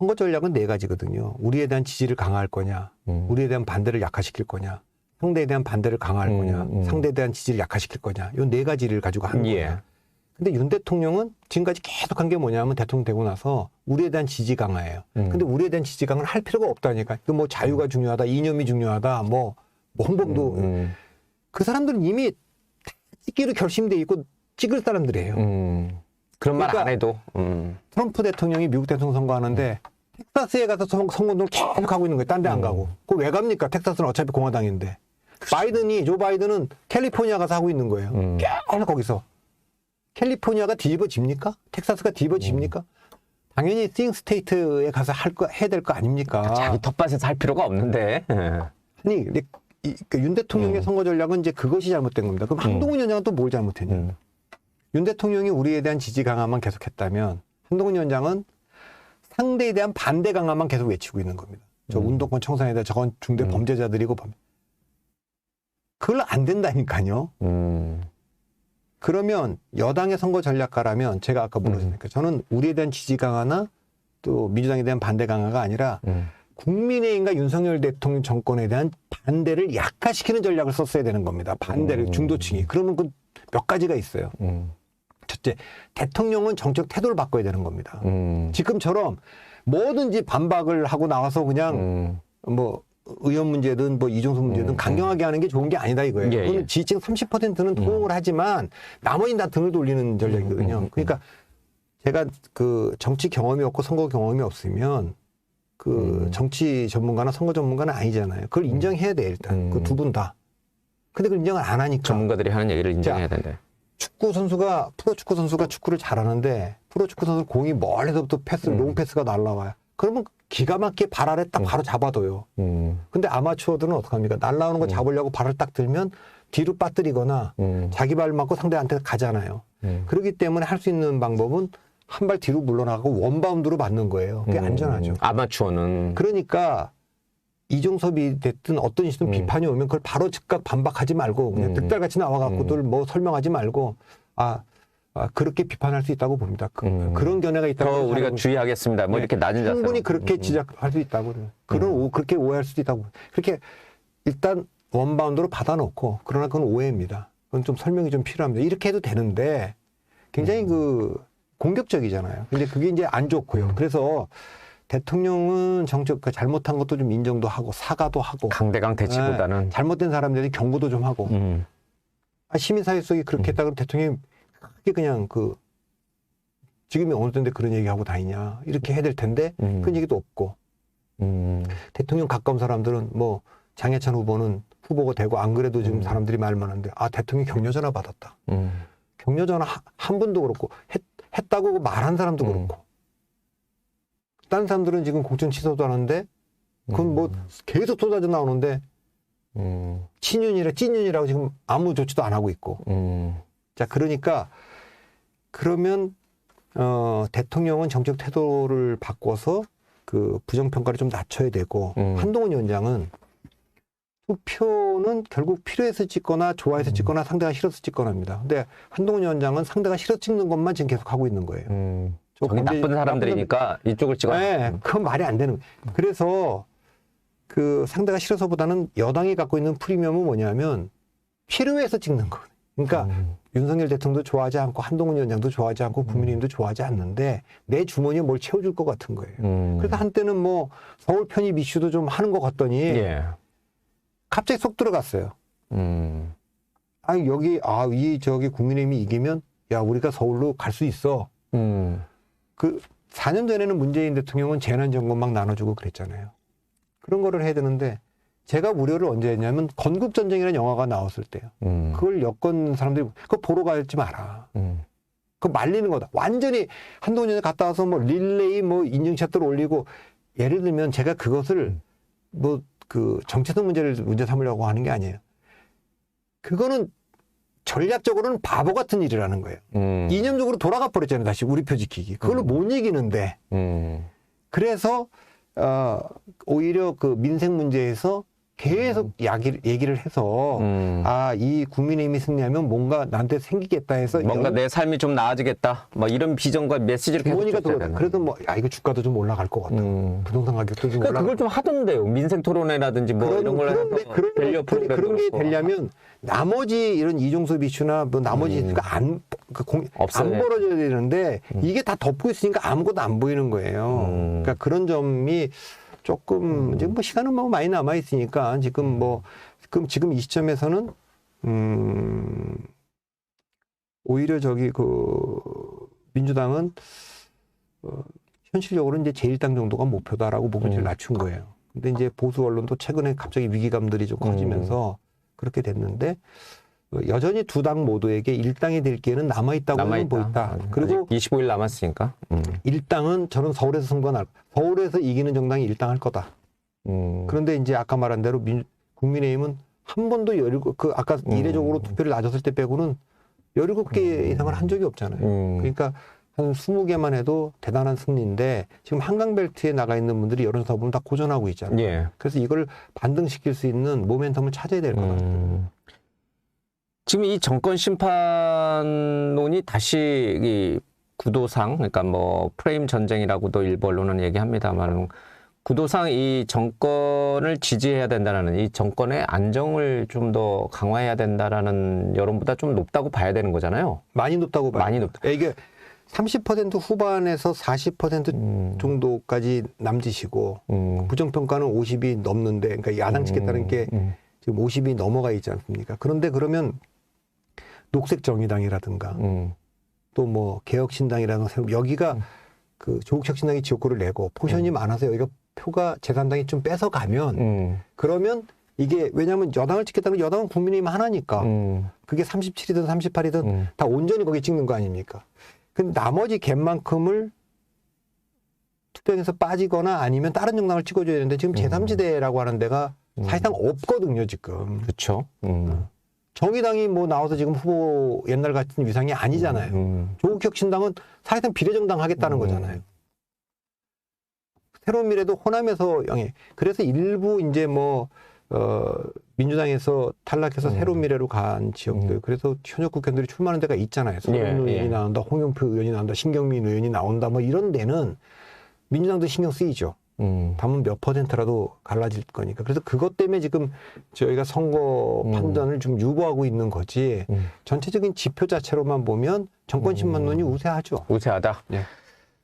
선거 전략은 네 가지거든요. 우리에 대한 지지를 강화할 거냐, 우리에 대한 반대를 약화시킬 거냐, 상대에 대한 반대를 강화할 거냐, 상대에 대한 지지를 약화시킬 거냐. 이 네 가지를 가지고 하는 거예요. 근데 윤 대통령은 지금까지 계속한 게 뭐냐면 대통령 되고 나서 우리에 대한 지지 강화예요. 근데 우리에 대한 지지 강화를 할 필요가 없다니까. 그 뭐 자유가 중요하다, 이념이 중요하다, 뭐 홍범도 그 사람들은 이미 찍기로 결심돼 있고 찍을 사람들이에요. 그런 말 그러니까 안 해도. 트럼프 대통령이 미국 대통령 선거하는데 텍사스에 가서 선거운동을 계속 하고 있는 거예요. 딴 데 안 가고. 그거 왜 갑니까? 텍사스는 어차피 공화당인데. 조 바이든은 캘리포니아 가서 하고 있는 거예요. 계속 거기서. 캘리포니아가 뒤집어집니까? 텍사스가 뒤집어집니까? 당연히 스윙 스테이트에 가서 해야 될 거 아닙니까? 자기 텃밭에서 할 필요가 없는데. 아니, 근데 윤 대통령의 선거 전략은 이제 그것이 잘못된 겁니다. 그럼 한동훈 위원장은 또 뭘 잘못했냐? 윤 대통령이 우리에 대한 지지 강화만 계속했다면 한동훈 위원장은 상대에 대한 반대 강화만 계속 외치고 있는 겁니다. 저 운동권 청산에다 저건 중대 범죄자들이고 그걸 안 된다니까요. 그러면 여당의 선거 전략가라면 제가 아까 물었으니까 저는 우리에 대한 지지 강화나 또 민주당에 대한 반대 강화가 아니라 국민의힘과 윤석열 대통령 정권에 대한 반대를 약화시키는 전략을 썼어야 되는 겁니다. 반대를 중도층이. 그러면 그 몇 가지가 있어요. 첫째, 대통령은 정책 태도를 바꿔야 되는 겁니다. 지금처럼 뭐든지 반박을 하고 나와서 그냥 뭐 의원 문제든 뭐 이종석 문제든 강경하게 하는 게 좋은 게 아니다 이거예요. 그거는 지지층 30%는 호응을 하지만 나머지는 다 등을 돌리는 전략이거든요. 그러니까 제가 그 정치 경험이 없고 선거 경험이 없으면 그 정치 전문가나 선거 전문가는 아니잖아요. 그걸 인정해야 돼 일단. 그 두 분 다. 근데 그걸 인정을 안 하니까. 전문가들이 하는 얘기를 인정해야 된대. 프로축구 선수가 축구를 잘하는데 프로축구 선수 공이 멀리서부터 롱 패스가 날라와요. 그러면 기가 막히게 발 아래 딱 바로 잡아둬요. 근데 아마추어들은 어떡합니까? 날라오는 거 잡으려고 발을 딱 들면 뒤로 빠뜨리거나 자기 발 맞고 상대한테 가잖아요. 그렇기 때문에 할 수 있는 방법은 한 발 뒤로 물러나가고 원바운드로 맞는 거예요. 그게 안전하죠. 아마추어는. 그러니까 이종섭이 됐든 어떤 이든 비판이 오면 그걸 바로 즉각 반박하지 말고 그냥 득달같이 나와갖고들 뭐 설명하지 말고 그렇게 비판할 수 있다고 봅니다. 그런 견해가 있다고. 더 우리가 주의하겠습니다. 뭐 이렇게 낮은 자세로. 충분히 그렇게 지적할 수 있다고. 그렇게 오해할 수도 있다고. 그렇게 일단 원바운드로 받아놓고 그러나 그건 오해입니다. 그건 좀 설명이 좀 필요합니다. 이렇게 해도 되는데 굉장히 공격적이잖아요. 근데 그게 이제 안 좋고요. 그래서 대통령은 정책 잘못한 것도 좀 인정도 하고 사과도 하고 강대강 대치보다는 잘못된 사람들이 경고도 좀 하고 시민사회 속에 그렇게 했다 그러면 대통령이 크게 그냥 지금이 어느 때인데 그런 얘기하고 다니냐 이렇게 해야 될 텐데 그런 얘기도 없고 대통령 가까운 사람들은 뭐 장해찬 후보는 후보가 되고 안 그래도 지금 사람들이 말 많은데 대통령이 격려전화 받았다. 격려전화 한 분도 그렇고 했다고 말한 사람도 그렇고 다른 사람들은 지금 공천 취소도 하는데 그건 뭐 계속 쏟아져 나오는데 찐윤이라고 지금 아무 조치도 안 하고 있고 자 그러니까 그러면 대통령은 정책 태도를 바꿔서 그 부정평가를 좀 낮춰야 되고 한동훈 위원장은 투표는 결국 필요해서 찍거나 좋아해서 찍거나 상대가 싫어서 찍거나 합니다. 근데 한동훈 위원장은 상대가 싫어 찍는 것만 지금 계속 하고 있는 거예요. 저기 나쁜 사람들이니까 이쪽을 찍어. 네, 그건 말이 안 되는 거예요. 그래서 그 상대가 싫어서보다는 여당이 갖고 있는 프리미엄은 뭐냐면 필요해서 찍는 거예요. 그러니까 윤석열 대통령도 좋아하지 않고 한동훈 위원장도 좋아하지 않고 국민의힘도 좋아하지 않는데 내 주머니에 뭘 채워줄 것 같은 거예요. 그래서 한때는 뭐 서울 편입 이슈도 좀 하는 것 같더니 갑자기 쏙 들어갔어요. 저기 국민의힘이 이기면 야 우리가 서울로 갈 수 있어. 그 4년 전에는 문재인 대통령은 재난지원금 막 나눠주고 그랬잖아요. 그런 거를 해야 되는데 제가 우려를 언제 했냐면 건국전쟁이라는 영화가 나왔을 때요. 그걸 여권 사람들이 그거 보러 가지 마라. 그거 말리는 거다. 완전히 한동훈 의원이 갔다 와서 뭐 릴레이 뭐 인증샷들 올리고 예를 들면 제가 그것을 뭐 정체성 문제 삼으려고 하는 게 아니에요. 그거는 전략적으로는 바보 같은 일이라는 거예요. 이념적으로 돌아가 버렸잖아요. 다시 우리 표 지키기. 그걸로 못 이기는데. 그래서 오히려 그 민생 문제에서 계속 얘기를 해서 이 국민의힘이 승리하면 뭔가 나한테 생기겠다 해서 뭔가 내 삶이 좀 나아지겠다. 뭐 이런 비전과 메시지를 계속 주머니가 줬어야 들어가. 되나. 그래도 뭐 이거 주가도 좀 올라갈 것 같다. 부동산 가격도 좀 그러니까 올라갈 그걸 좀 하던데요. 민생 토론회라든지 뭐 이런 걸 해서 밸류 프로그램 그런 게 그렇고. 되려면 나머지 이런 이종섭 이슈나 뭐 나머지 이슈가 안 없어요. 벌어져야 되는데 이게 다 덮고 있으니까 아무것도 안 보이는 거예요. 그러니까 그런 점이 조금 지금 뭐 시간은 뭐 많이 남아 있으니까 지금 지금 이 시점에서는 오히려 민주당은 현실적으로 이제 제1당 정도가 목표다라고 목표를 낮춘 거예요. 근데 이제 보수 언론도 최근에 갑자기 위기감들이 좀 커지면서 그렇게 됐는데 여전히 두 당 모두에게 1당이 될 기회는 남아있다고는 보인다. 그리고 25일 남았으니까. 1당은 저는 서울에서 승부가 날 서울에서 이기는 정당이 1당 할 거다. 그런데 이제 아까 말한 대로 국민의힘은 한 번도 아까 이례적으로 투표를 낮았을 때 빼고는 17개 이상을 한 적이 없잖아요. 그러니까 한 20개만 해도 대단한 승리인데 지금 한강벨트에 나가 있는 분들이 여론조사 보면 다 고전하고 있잖아요. 예. 그래서 이걸 반등시킬 수 있는 모멘텀을 찾아야 될 것 같아요. 지금 이 정권 심판론이 다시 이 구도상, 그러니까 뭐 프레임 전쟁이라고도 일부 언론은 얘기합니다만 구도상 이 정권을 지지해야 된다는 이 정권의 안정을 좀 더 강화해야 된다라는 여론보다 좀 높다고 봐야 되는 거잖아요. 많이 높다고 봐요. 많이 높다. 이게 30% 후반에서 40% 정도까지 남짓이고 부정평가는 50이 넘는데 그러니까 야당 찍겠다는 게 지금 50이 넘어가 있지 않습니까? 그런데 그러면 녹색정의당이라든가 또 뭐 개혁신당이라든가 여기가 그 조국혁신당이 지역구를 내고 포션이 많아서 여기가 표가 제3당이 좀 뺏어가면 그러면 이게 왜냐하면 여당을 찍겠다는 여당은 국민의힘 하나니까 그게 37이든 38이든 다 온전히 거기 찍는 거 아닙니까? 근데 나머지 갭만큼을 투표에서 빠지거나 아니면 다른 정당을 찍어줘야 되는데 지금 제3지대라고 하는 데가 사실상 없거든요 지금. 그렇죠. 정의당이 뭐 나와서 지금 후보 옛날 같은 위상이 아니잖아요. 조국혁신당은 사실상 비례정당 하겠다는 거잖아요. 새로운 미래도 호남에서 영해. 그래서 일부 이제 민주당에서 탈락해서 새로운 미래로 간 지역들. 그래서 현역 국회의원들이 출마하는 데가 있잖아요. 손흥민 의원이 나온다, 홍영표 의원이 나온다, 신경민 의원이 나온다. 뭐 이런 데는 민주당도 신경 쓰이죠. 다만 몇 %라도 갈라질 거니까. 그래서 그것 때문에 지금 저희가 선거 판단을 좀 유보하고 있는 거지. 전체적인 지표 자체로만 보면 정권 심판론이 우세하죠. 우세하다. 네.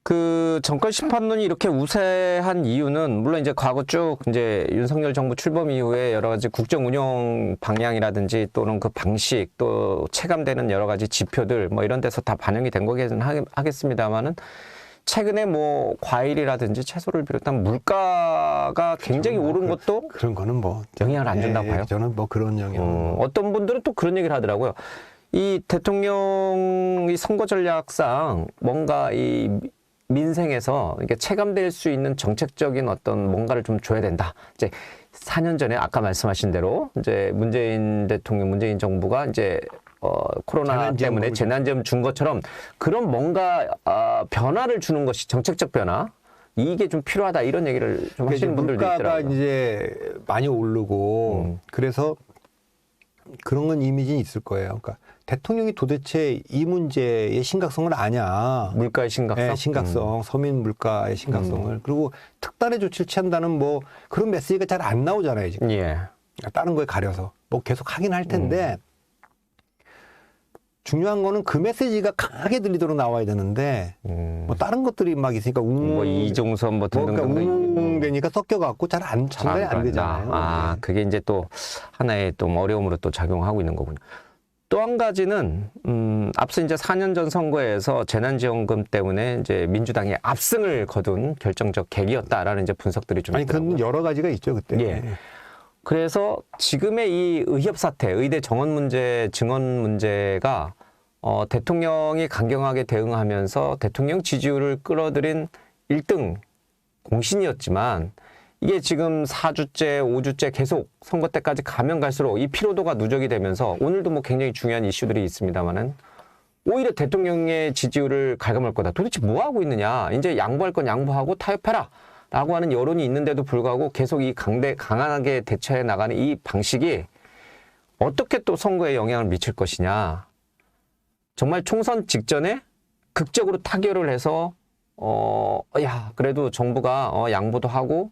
그 정권 심판론이 이렇게 우세한 이유는 물론 이제 과거 쭉 이제 윤석열 정부 출범 이후에 여러 가지 국정 운영 방향이라든지 또는 그 방식 또 체감되는 여러 가지 지표들 뭐 이런 데서 다 반영이 된 거긴 하겠습니다만은 최근에 뭐 과일이라든지 채소를 비롯한 물가가 굉장히 오른 것도 그런 거는 뭐 영향을 안 준다고 봐요. 저는 뭐 그런 영향. 어떤 분들은 또 그런 얘기를 하더라고요. 이 대통령이 선거 전략상 뭔가 이 민생에서 이게 체감될 수 있는 정책적인 어떤 뭔가를 좀 줘야 된다. 이제 4년 전에 아까 말씀하신 대로 이제 문재인 대통령, 문재인 정부가 이제 코로나 때문에 재난지원금 준 것처럼 그런 뭔가 변화를 주는 것이 정책적 변화 이게 좀 필요하다 이런 얘기를 좀 하시는 분들도 있더라고요. 물가가 이제 많이 오르고 그래서 그런 건 이미지는 있을 거예요. 그러니까 대통령이 도대체 이 문제의 심각성을 아냐. 물가의 심각성? 네, 심각성. 서민 물가의 심각성을. 그리고 특단의 조치를 취한다는 뭐 그런 메시지가 잘 안 나오잖아요. 지금. 예. 다른 거에 가려서. 뭐 계속 하긴 할 텐데 중요한 거는 그 메시지가 강하게 들리도록 나와야 되는데 뭐 다른 것들이 막 있으니까 뭐 이종선 뭐 등등 그러니까 되니까 섞여갖고 잘 전달이 안 되잖아요. 아, 그게 이제 또 하나의 또 어려움으로 또 작용하고 있는 거군요. 또 한 가지는 앞서 이제 4년 전 선거에서 재난지원금 때문에 이제 민주당이 압승을 거둔 결정적 계기였다라는 이제 분석들이 좀 있더라고요. 그건 여러 가지가 있죠 그때. 예. 그래서 지금의 이 의협 사태, 의대 정원 문제, 증원 문제가 대통령이 강경하게 대응하면서 대통령 지지율을 끌어들인 1등 공신이었지만 이게 지금 4주째, 5주째 계속 선거 때까지 가면 갈수록 이 피로도가 누적이 되면서 오늘도 뭐 굉장히 중요한 이슈들이 있습니다만은 오히려 대통령의 지지율을 갉아먹을 거다. 도대체 뭐 하고 있느냐? 이제 양보할 건 양보하고 타협해라. 라고 하는 여론이 있는데도 불구하고 계속 이 강하게 대처해 나가는 이 방식이 어떻게 또 선거에 영향을 미칠 것이냐. 정말 총선 직전에 극적으로 타결을 해서 그래도 정부가 양보도 하고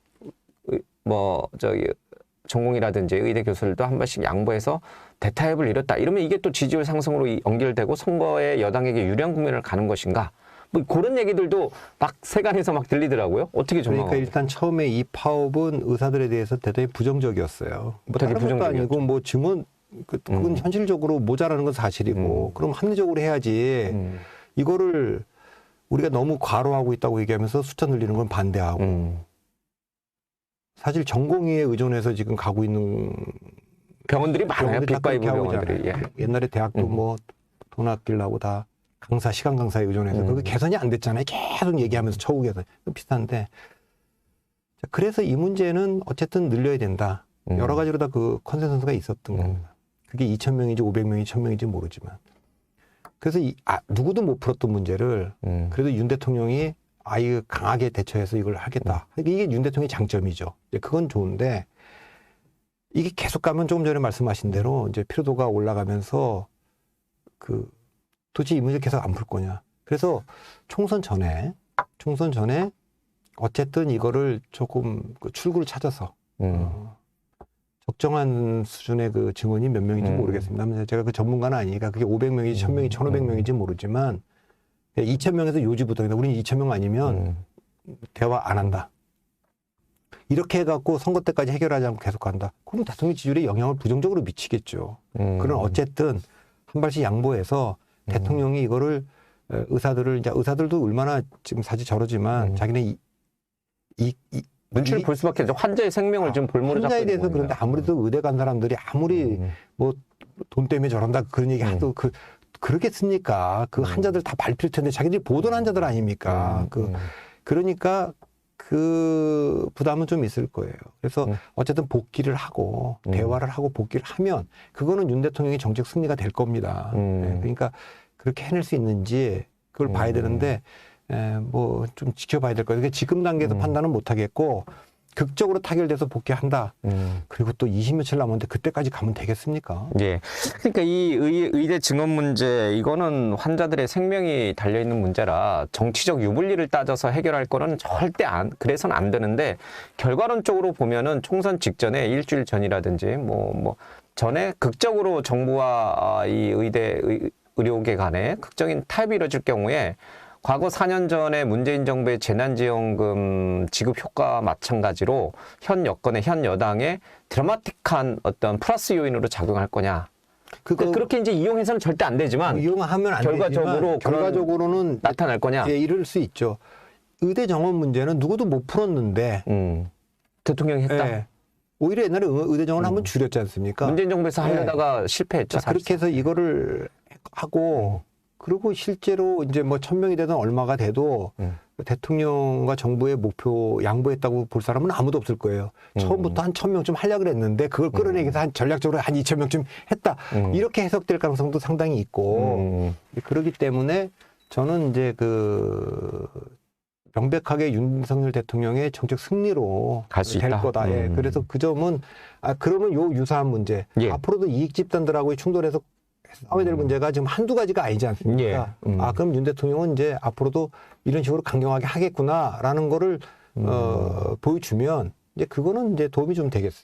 전공이라든지 의대 교수들도 한 번씩 양보해서 대타협을 이뤘다. 이러면 이게 또 지지율 상승으로 연결되고 선거에 여당에게 유리한 국면을 가는 것인가? 뭐 그런 얘기들도 막 세간에서 막 들리더라고요. 어떻게 전망하고? 그러니까 일단 처음에 이 파업은 의사들에 대해서 대단히 부정적이었어요. 뭐 되게 다른 것도 부정적이었죠. 아니고 뭐 증언 그건 현실적으로 모자라는 건 사실이고 그럼 합리적으로 해야지. 이거를 우리가 너무 과로하고 있다고 얘기하면서 숫자 늘리는 건 반대하고 사실 전공의에 의존해서 지금 가고 있는 병원들이 많아요. 병원들이 다 빅5 그렇게 하고 병원들이. 예. 옛날에 대학도 뭐 돈 아끼려고 다 시간 강사에 의존해서 그게 개선이 안 됐잖아요. 계속 얘기하면서 처우 개선 비슷한데 자, 그래서 이 문제는 어쨌든 늘려야 된다. 여러 가지로 다 그 컨센서스가 있었던 겁니다. 그게 2,000명인지 500명인지 1,000명인지 모르지만 그래서 누구도 못 풀었던 문제를 그래도 윤 대통령이 아예 강하게 대처해서 이걸 하겠다. 이게 윤 대통령의 장점이죠. 이제 그건 좋은데 이게 계속 가면 조금 전에 말씀하신 대로 이제 피로도가 올라가면서 도대체 이 문제 계속 안 풀 거냐. 그래서 총선 전에 어쨌든 이거를 조금 출구를 찾아서 적정한 수준의 그 증언이 몇 명인지 모르겠습니다. 제가 그 전문가는 아니니까 그게 500명인지 1,000명인지 1,500명인지 모르지만 2,000명에서 요지부동이다. 우리는 2,000명 아니면 대화 안 한다. 이렇게 해갖고 선거 때까지 해결하지 않고 계속 간다. 그럼 대통령 지지율에 영향을 부정적으로 미치겠죠. 그럼 어쨌든 한 발씩 양보해서 대통령이 이거를 의사들도 얼마나 지금 사지 저러지만 자기네 눈치를 볼 수밖에 없죠. 환자의 생명을 지금 볼모로 잡고 환자에 있는 대해서 거니까. 그런데 아무래도 의대 간 사람들이 아무리 뭐 돈 때문에 저런다 그런 얘기 하도 그러겠습니까? 그 환자들 다 발필 텐데 자기들이 보던 환자들 아닙니까? 그러니까 그 부담은 좀 있을 거예요. 그래서 어쨌든 복귀를 하고 대화를 하고 복귀를 하면 그거는 윤 대통령의 정책 승리가 될 겁니다. 네, 그러니까 그렇게 해낼 수 있는지 그걸 봐야 되는데 뭐 좀 지켜봐야 될 거예요. 지금 단계에서 판단은 못 하겠고 극적으로 타결돼서 복귀한다. 그리고 또 20며칠 남았는데 그때까지 가면 되겠습니까? 예. 그러니까 이 의대 증언 문제 이거는 환자들의 생명이 달려 있는 문제라 정치적 유불리를 따져서 해결할 거는 절대 그래서는 안 되는데 결과론적으로 보면은 총선 직전에 일주일 전이라든지 뭐 전에 극적으로 정부와 이 의료계 간에 극적인 타협이 이루어질 경우에 과거 4년 전에 문재인 정부의 재난지원금 지급 효과와 마찬가지로 현 여건의 현 여당의 드라마틱한 어떤 플러스 요인으로 작용할 거냐. 그렇게 이제 이용해서는 절대 안 되지만 이용하면 안 되지만 결과적으로는 나타날 거냐. 예, 이럴 수 있죠. 의대 정원 문제는 누구도 못 풀었는데 대통령이 했다. 예, 오히려 옛날에 의대 정원 한번 줄였지 않습니까? 문재인 정부에서 하려다가 실패했죠. 자, 그렇게 해서 이거를 하고 그리고 실제로 이제 뭐 1,000명이 되든 얼마가 돼도 대통령과 정부의 목표 양보했다고 볼 사람은 아무도 없을 거예요. 처음부터 한 1,000명쯤 하려고 그랬는데 그걸 끌어내기 위해서 전략적으로 한 2,000명쯤 했다. 이렇게 해석될 가능성도 상당히 있고 그렇기 때문에 저는 이제 명백하게 윤석열 대통령의 정책 승리로 갈수 될 있다. 거다. 예. 그래서 그 점은 그러면 요 유사한 문제 예. 앞으로도 이익 집단들하고의 충돌에서 싸워야 될 문제가 지금 한두 가지가 아니지 않습니까? 예. 그럼 윤 대통령은 이제 앞으로도 이런 식으로 강경하게 하겠구나라는 거를 보여주면 이제 그거는 이제 도움이 좀 되겠어요.